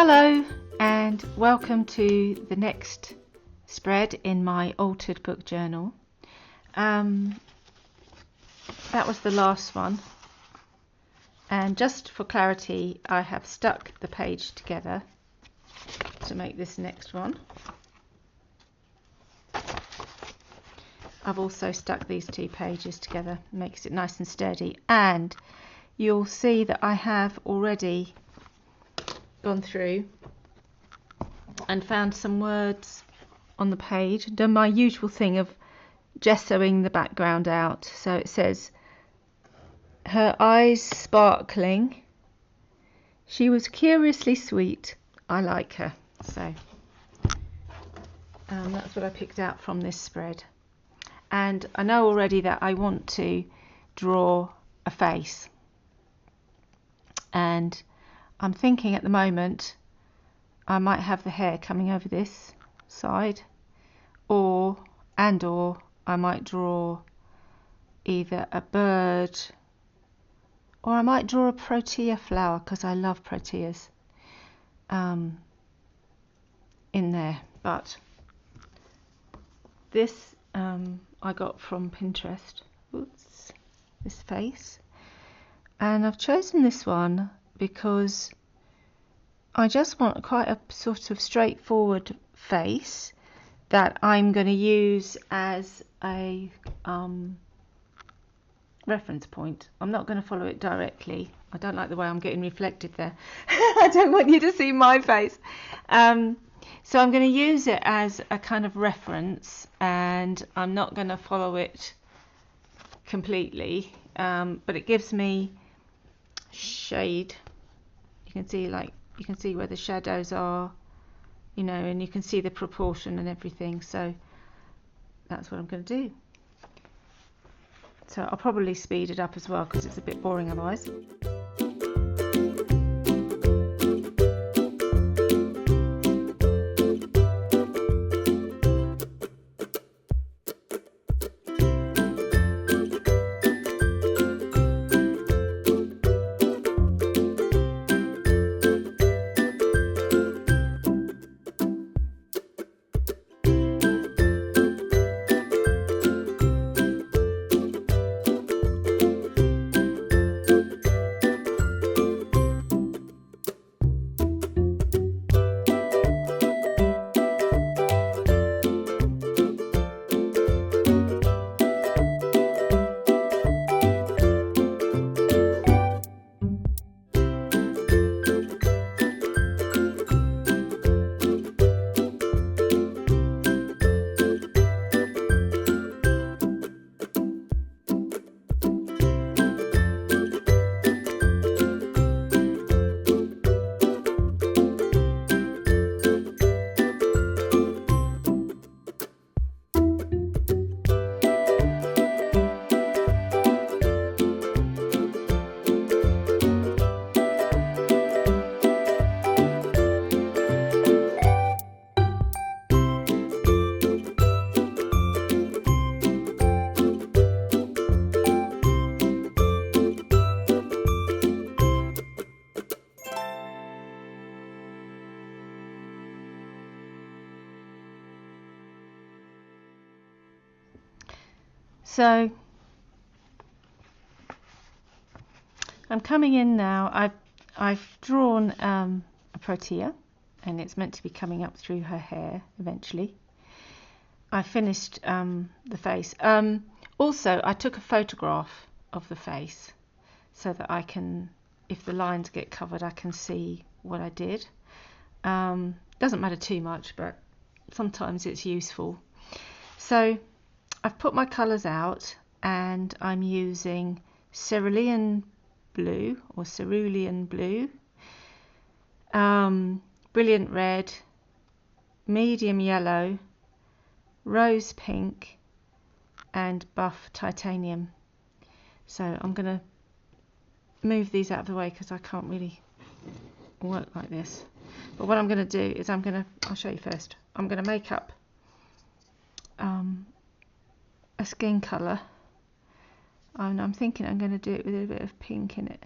Hello and welcome to the next spread in my altered book journal. That was the last one, and just for clarity I have stuck the page together to make this next one. I've also stuck these two pages together, makes it nice and sturdy, and you'll see that I have already gone through and found some words on the page, done my usual thing of gessoing the background out. So it says, her eyes sparkling, she was curiously sweet, I like her. So that's what I picked out from this spread, and I know already that I want to draw a face, and I'm thinking at the moment I might have the hair coming over this side, or I might draw either a bird, or I might draw a protea flower, because I love proteas in there. But this I got from Pinterest. Oops, this face, and I've chosen this one because I just want quite a sort of straightforward face that I'm going to use as a reference point. I'm not going to follow it directly. I don't like the way I'm getting reflected there. I don't want you to see my face. So I'm going to use it as a kind of reference, and I'm not going to follow it completely, but it gives me shade. You can see where the shadows are, you know, and you can see the proportion and everything. So that's what I'm going to do. So I'll probably speed it up as well, because it's a bit boring otherwise. So I'm coming in now. I've drawn a protea, and it's meant to be coming up through her hair eventually. I finished the face. Also, I took a photograph of the face so that I can, if the lines get covered, I can see what I did. Doesn't matter too much, but sometimes it's useful. So I've put my colours out, and I'm using cerulean blue, brilliant red, medium yellow, rose pink, and buff titanium. So I'm going to move these out of the way because I can't really work like this. But what I'm going to do is I'll show you first. I'm going to make up a skin colour, and I'm thinking I'm going to do it with a bit of pink in it.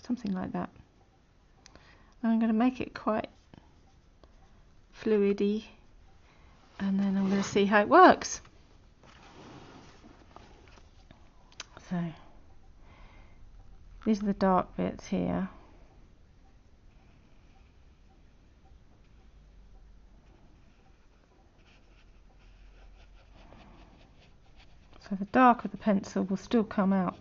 something like that. And I'm going to make it quite fluidy, and then I'm going to see how it works. So these are the dark bits here. So the dark of the pencil will still come out.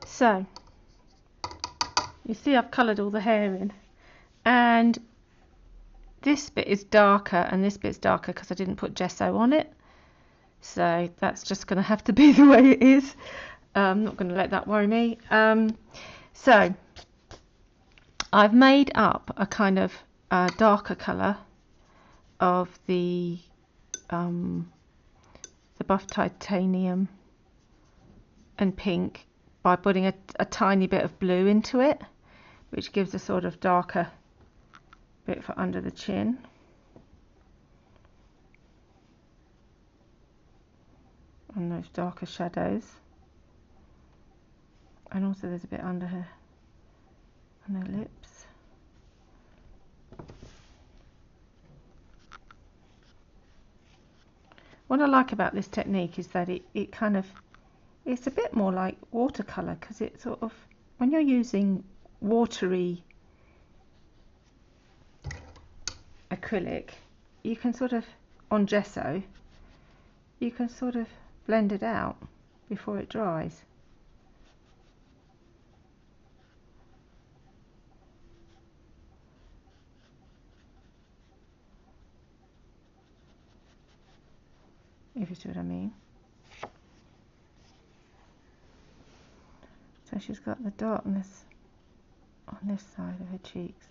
So you see I've coloured all the hair in, and this bit is darker and this bit's darker because I didn't put gesso on it, so that's just going to have to be the way it is. I'm not going to let that worry me. So I've made up a kind of darker colour of the buff titanium and pink by putting a tiny bit of blue into it, which gives a sort of darker bit for under the chin. And those darker shadows. And also there's a bit under her lips. What I like about this technique is that it kind of, it's a bit more like watercolour, because it sort of, when you're using watery acrylic, you can sort of, on gesso, you can sort of blend it out before it dries. If you see what I mean. So she's got the darkness on this side of her cheeks.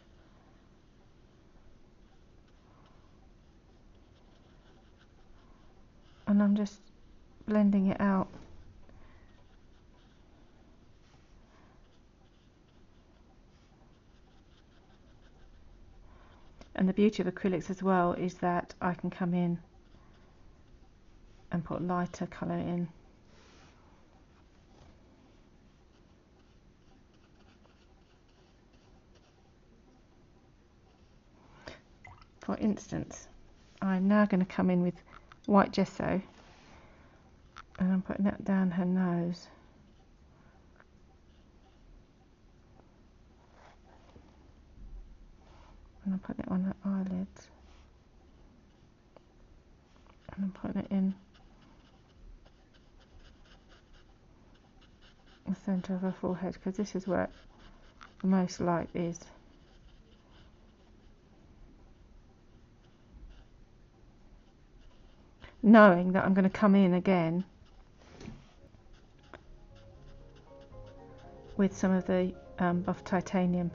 And I'm just blending it out. And the beauty of acrylics as well is that I can come in and put lighter colour in. For instance, I'm now going to come in with white gesso, and I'm putting that down her nose. And I'm putting it on her eyelids. And I'm putting it in the centre of her forehead, because this is where the most light is. Knowing that I'm going to come in again with some of the buff titanium.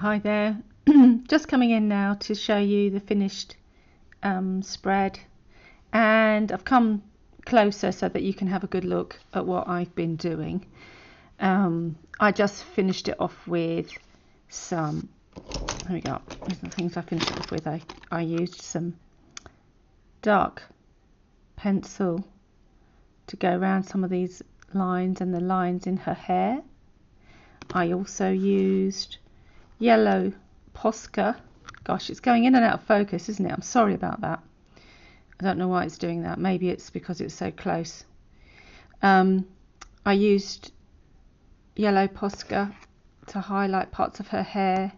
Hi there, just coming in now to show you the finished spread, and I've come closer so that you can have a good look at what I've been doing. I just finished it off with some, there we go, these are the things I finished it off with. I used some dark pencil to go around some of these lines and the lines in her hair. I also used yellow Posca. Gosh, it's going in and out of focus, isn't it? I'm sorry about that. I don't know why it's doing that. Maybe it's because it's so close. I used yellow Posca to highlight parts of her hair.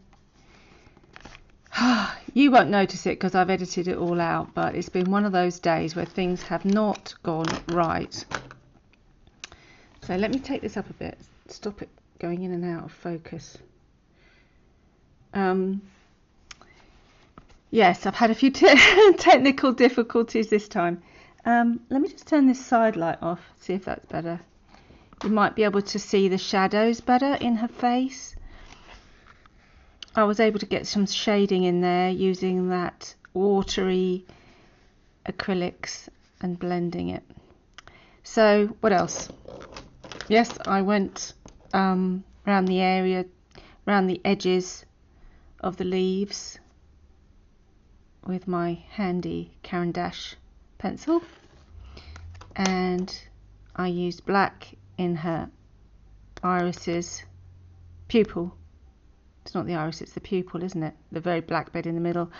You won't notice it because I've edited it all out, but it's been one of those days where things have not gone right. So let me take this up a bit, stop it going in and out of focus. Yes, I've had a few technical difficulties this time. Let me just turn this side light off, see if that's better. You might be able to see the shadows better in her face. I was able to get some shading in there using that watery acrylics and blending it. So what else? Yes, I went around the area, around the edges of the leaves with my handy Caran d'Ache pencil, and I used black in her irises, pupil. It's not the iris, it's the pupil, isn't it? The very black bit in the middle.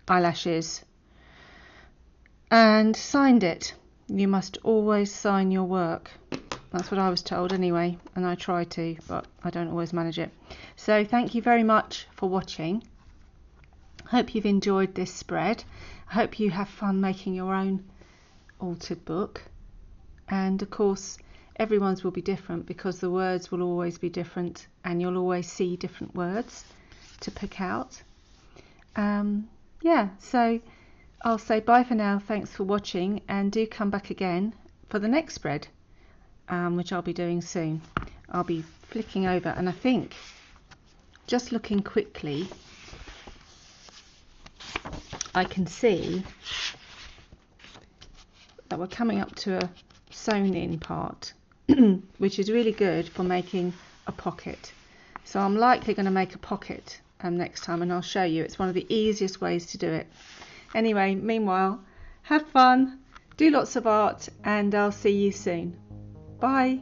Eyelashes, and signed it. You must always sign your work. That's what I was told anyway, and I try to, but I don't always manage it. So thank you very much for watching. I hope you've enjoyed this spread. I hope you have fun making your own altered book. And of course, everyone's will be different because the words will always be different, and you'll always see different words to pick out. Yeah, so I'll say bye for now. Thanks for watching, and do come back again for the next spread, which I'll be doing soon. I'll be flicking over, and I think, just looking quickly, I can see that we're coming up to a sewn in part, which is really good for making a pocket. So I'm likely going to make a pocket next time, and I'll show you. It's one of the easiest ways to do it. Anyway, meanwhile, have fun, do lots of art, and I'll see you soon. Bye.